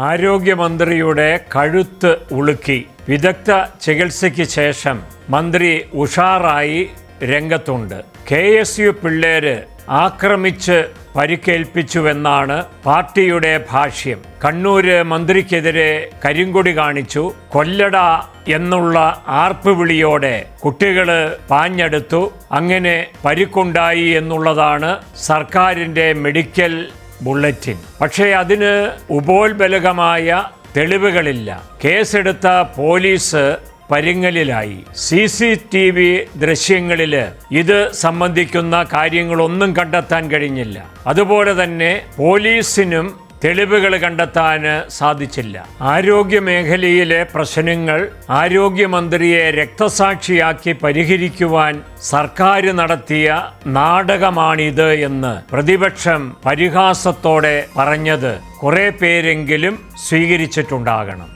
ആരോഗ്യമന്ത്രിയുടെ കഴുത്ത് ഉളുക്കി. വിദഗ്ധ ചികിത്സയ്ക്ക് ശേഷം മന്ത്രി ഉഷാറായി രംഗത്തുണ്ട്. KSU പിള്ളേര് ആക്രമിച്ച് പരിക്കേൽപ്പിച്ചുവെന്നാണ് പാർട്ടിയുടെ ഭാഷ്യം. കണ്ണൂര് മന്ത്രിക്കെതിരെ കരിങ്കൊടി കാണിച്ചു. കൊല്ലട എന്നുള്ള ആർപ്പുവിളിയോടെ കുട്ടികള് പാഞ്ഞെടുത്തു. അങ്ങനെ പരിക്കുണ്ടായി എന്നുള്ളതാണ് സർക്കാരിൻ്റെ മെഡിക്കൽ ബുള്ളറ്റിൻ. പക്ഷേ അതിന് ഉപോത്ബലകമായ തെളിവുകളില്ല. കേസെടുത്ത പോലീസ് പരിങ്ങലിലായി. CCTV ദൃശ്യങ്ങളിൽ ഇത് സംബന്ധിക്കുന്ന കാര്യങ്ങളൊന്നും കണ്ടെത്താൻ കഴിഞ്ഞില്ല. അതുപോലെ തന്നെ പോലീസിനും തെളിവുകൾ കണ്ടെത്താൻ സാധിച്ചില്ല. ആരോഗ്യമേഖലയിലെ പ്രശ്നങ്ങൾ ആരോഗ്യമന്ത്രിയെ രക്തസാക്ഷിയാക്കി പരിഹരിക്കുവാൻ സർക്കാർ നടത്തിയ നാടകമാണിത് എന്ന് പ്രതിപക്ഷം പരിഹാസത്തോടെ പറഞ്ഞത് കുറെ പേരെങ്കിലും സ്വീകരിച്ചിട്ടുണ്ടാകണം.